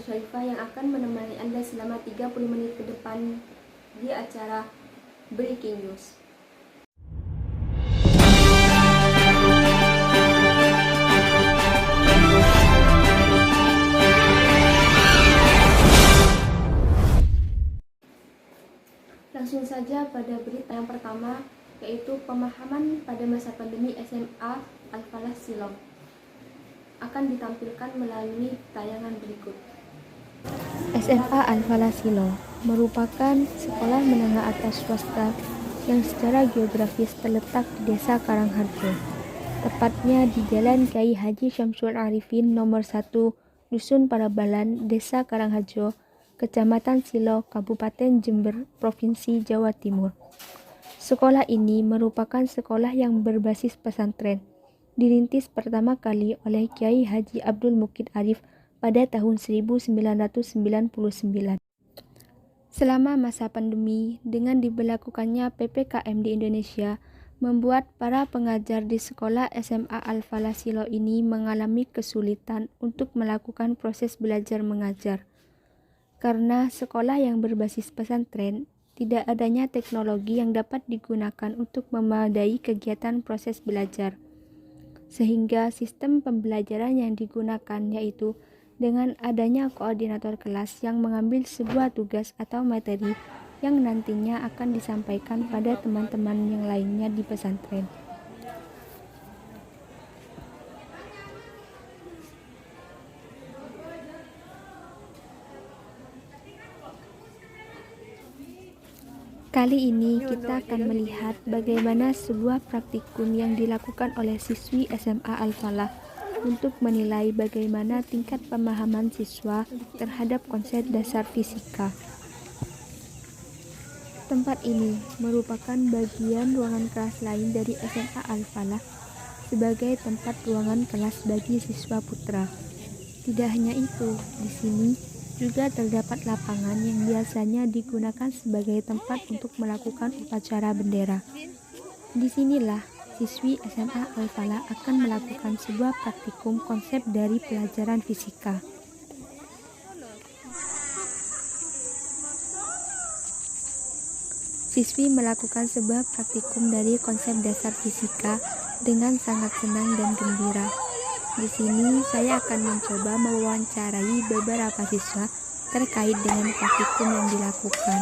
Syarifah yang akan menemani Anda selama 30 menit ke depan di acara Breaking News. Langsung saja pada berita yang pertama, yaitu pemahaman pada masa pandemi SMA Al-Falah Shillong akan ditampilkan melalui tayangan berikut. SMA Al-Falah Shillong merupakan sekolah menengah atas swasta yang secara geografis terletak di Desa Karangharjo, tepatnya di Jalan Kiai Haji Syamsul Arifin nomor 1, Dusun Parabalan, Desa Karangharjo, Kecamatan Silo, Kabupaten Jember, Provinsi Jawa Timur. Sekolah ini merupakan sekolah yang berbasis pesantren, dirintis pertama kali oleh Kiai Haji Abdul Mukid Arif pada tahun 1999. Selama masa pandemi, dengan diberlakukannya PPKM di Indonesia, membuat para pengajar di sekolah SMA Al-Falah Shillong ini mengalami kesulitan untuk melakukan proses belajar mengajar. Karena sekolah yang berbasis pesantren, tidak adanya teknologi yang dapat digunakan untuk memadai kegiatan proses belajar. Sehingga sistem pembelajaran yang digunakan yaitu dengan adanya koordinator kelas yang mengambil sebuah tugas atau materi yang nantinya akan disampaikan pada teman-teman yang lainnya di pesantren. Kali ini kita akan melihat bagaimana sebuah praktikum yang dilakukan oleh siswi SMA Al-Falah untuk menilai bagaimana tingkat pemahaman siswa terhadap konsep dasar fisika. Tempat ini merupakan bagian ruangan kelas lain dari SMA Al-Falah sebagai tempat ruangan kelas bagi siswa putra. Tidak hanya itu, di sini juga terdapat lapangan yang biasanya digunakan sebagai tempat untuk melakukan upacara bendera. Disinilah siswi SMA Al-Falah akan melakukan sebuah praktikum konsep dari pelajaran fisika. Siswi melakukan sebuah praktikum dari konsep dasar fisika dengan sangat senang dan gembira. Di sini saya akan mencoba mewawancarai beberapa siswa terkait dengan praktikum yang dilakukan.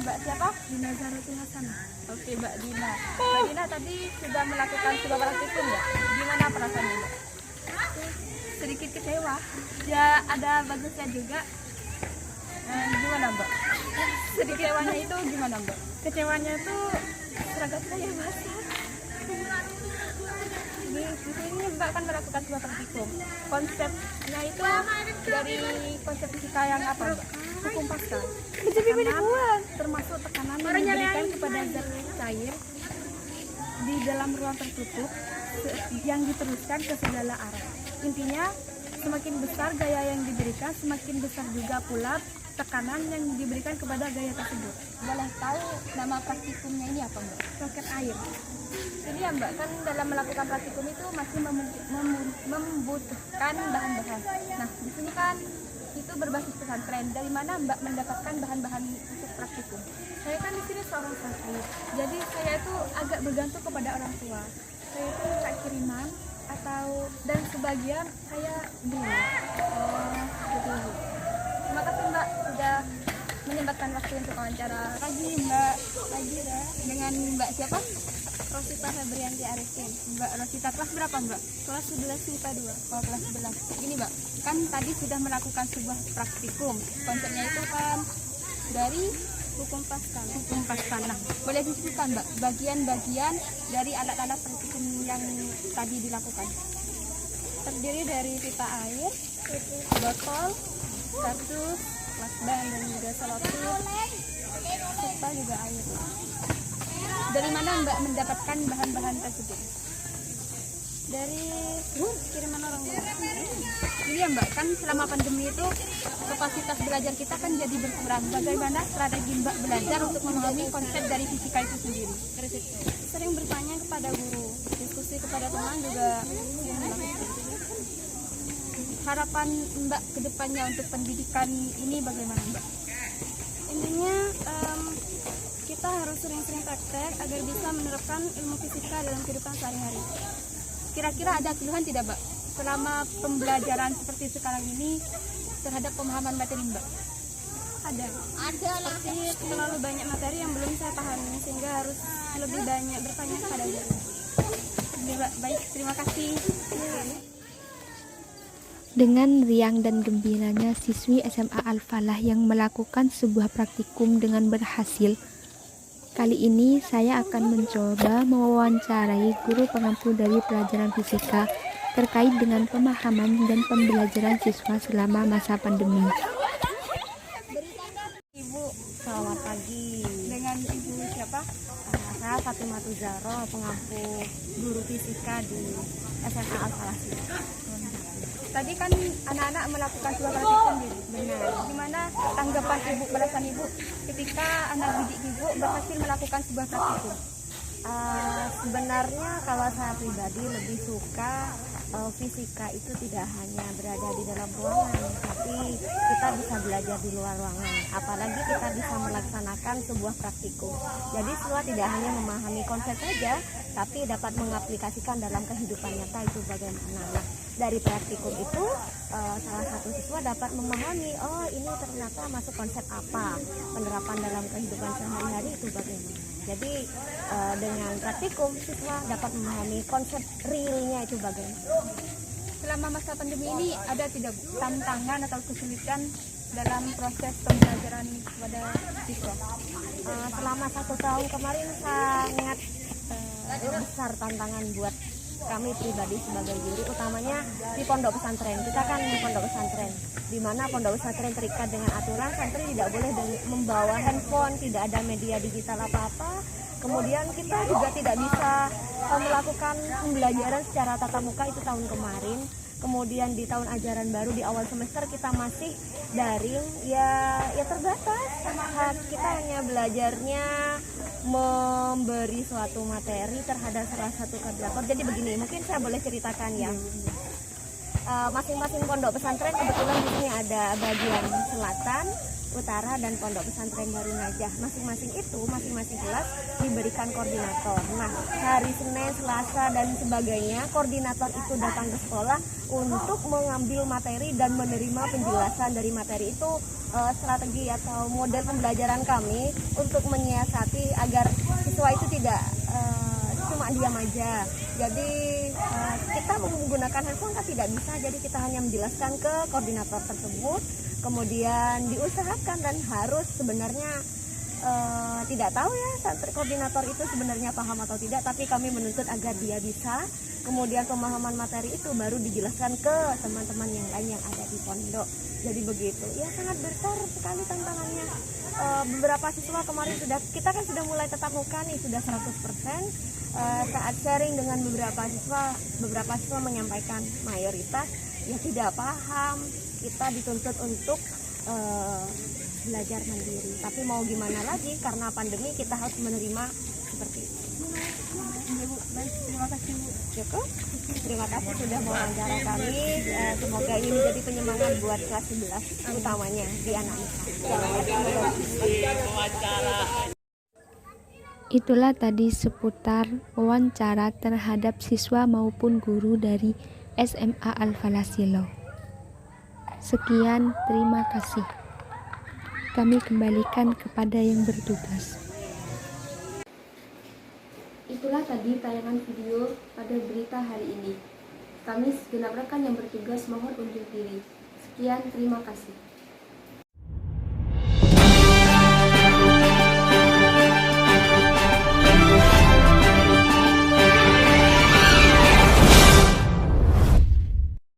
Mbak siapa? Dina Zaratul Hasanah. Oke, Mbak Dina. Mbak Dina tadi sudah melakukan sebuah praktikum ya? Gimana perasaannya, Mbak? Sedikit kecewa. Ya, ada bagusnya juga. Gimana, Mbak? Sedikit kecewanya itu gimana, Mbak? Kecewanya tuh seragam saya basah. Di sini Mbak kan melakukan sebuah praktikum. Konsepnya itu dari konsep fisika yang apa, Mbak? Hukum Pascal. Karena termasuk tekanan yang diberikan kepada zat cair di dalam ruang tertutup yang diteruskan ke segala arah. Intinya semakin besar gaya yang diberikan, semakin besar juga pula tekanan yang diberikan kepada gaya tersebut. Boleh tahu nama praktikumnya ini apa, Mbak? Roket air. Jadi ya, Mbak, kan dalam melakukan praktikum itu masih membutuhkan bahan-bahan. Nah, di sini kan itu berbasis pesantren. Dari mana Mbak mendapatkan bahan-bahan untuk praktikum? Saya kan di sini seorang santri. Jadi saya itu agak bergantung kepada orang tua. Saya itu minta kiriman dan sebagian saya beli. Gitu. Terima kasih, Mbak, sudah menyempatkan waktu untuk wawancara. Pagi, Mbak. Pagi ya. Dengan Mbak siapa? Rosita Febrianti Arifin. Mbak Rosita, kelas berapa, Mbak? Kelas 11 MIPA 2. Oh, kelas 11. Gini, Mbak, kan tadi sudah melakukan sebuah praktikum. Konsepnya itu kan dari Hukum Pascal. hukum Pascal. Nah, boleh disebutkan, Mbak, bagian-bagian dari alat-alat praktikum yang tadi dilakukan? Terdiri dari pipa air, botol, kardus, lakban dan juga selotip, serta juga air. Dari mana Mbak mendapatkan bahan-bahan tersebut? Dari kiriman orang luar. Ini ya, Mbak, kan selama pandemi itu kapasitas belajar kita kan jadi berkurang. Bagaimana strategi Mbak belajar untuk memahami konsep dari fisika itu sendiri? Sering bertanya kepada guru, diskusi diskusi kepada teman juga harapan Mbak ke depannya untuk pendidikan ini bagaimana Mbak? Intinya kita harus sering-sering praktek agar bisa menerapkan ilmu fisika dalam kehidupan sehari-hari. Kira-kira ada keluhan tidak Mbak selama pembelajaran seperti sekarang ini terhadap pemahaman materi Mbak? Ada seperti terlalu banyak materi yang belum saya pahami sehingga harus lebih banyak bertanya kepada guru. Baik, terima kasih. Dengan riang dan gembiranya siswi SMA Al-Falah yang melakukan sebuah praktikum dengan berhasil. Kali ini saya akan mencoba mewawancarai guru pengampu dari pelajaran fisika terkait dengan pemahaman dan pembelajaran siswa selama masa pandemi. Ibu, selamat pagi. Dengan Ibu siapa? Saya Fatimah Tuzaro, pengampu guru fisika di SMA Al-Falah. Tadi kan anak-anak melakukan sebuah praktikum gitu. Benar. Gimana tanggapan Ibu, perasaan Ibu ketika anak didik Ibu berhasil melakukan sebuah praktikum? Sebenarnya kalau saya pribadi lebih suka fisika itu tidak hanya berada di dalam ruangan, tapi kita bisa belajar di luar ruangan. Apalagi kita bisa melaksanakan sebuah praktikum. Jadi siswa tidak hanya memahami konsep saja, tapi dapat mengaplikasikan dalam kehidupan nyata itu bagaimana. Nah, dari praktikum itu salah satu siswa dapat memahami, oh ini ternyata masuk konsep apa, penerapan dalam kehidupan sehari-hari itu bagaimana. Jadi dengan praktikum siswa dapat memahami konsep realnya itu bagaimana. Selama masa pandemi ini ada tidak tantangan atau kesulitan dalam proses pembelajaran kepada siswa? Selama 1 tahun kemarin sangat besar tantangan buat kami pribadi sebagai guru, utamanya di pondok pesantren. Kita kan di pondok pesantren, di mana pondok pesantren terikat dengan aturan santri tidak boleh membawa handphone, tidak ada media digital apa-apa. Kemudian kita juga tidak bisa melakukan pembelajaran secara tatap muka itu tahun kemarin. Kemudian di tahun ajaran baru di awal semester kita masih daring, ya terbatas. Kita hanya belajarnya memberi suatu materi terhadap salah satu koordinator. Jadi begini, mungkin saya boleh ceritakan ya. Masing-masing pondok pesantren kebetulan di sini ada bagian selatan, utara, dan pondok pesantren Darun Najah. Masing-masing kelas diberikan koordinator. Nah, hari Senin, Selasa, dan sebagainya, koordinator itu datang ke sekolah untuk mengambil materi dan menerima penjelasan dari materi itu. Strategi atau model pembelajaran kami untuk menyiasati agar siswa itu tidak cuma diam aja. Jadi kita menggunakan handphone kan tidak bisa, jadi kita hanya menjelaskan ke koordinator tersebut. Kemudian diusahakan dan harus sebenarnya tidak tahu ya santri koordinator itu sebenarnya paham atau tidak, tapi kami menuntut agar dia bisa. Kemudian pemahaman materi itu baru dijelaskan ke teman-teman yang lain yang ada di pondok. Jadi begitu. Ya sangat besar sekali tantangannya. Beberapa siswa kemarin kita kan sudah mulai tatap muka nih, sudah 100%. Saat sharing dengan beberapa siswa menyampaikan mayoritas ya tidak paham. Kita dituntut untuk belajar mandiri. Tapi mau gimana lagi, karena pandemi kita harus menerima seperti itu. Baik, terima kasih Bu. Cukup. Terima kasih sudah mewawancara kami. Semoga ini menjadi penyemangat buat kelas 11 utamanya di anak. Itulah tadi seputar wawancara terhadap siswa maupun guru dari SMA Al-Falah Silau. Sekian, terima kasih. Kami kembalikan kepada yang bertugas. Itulah tadi tayangan video pada berita hari ini. Kami segenap rekan yang bertugas mohon undur diri. Sekian, terima kasih.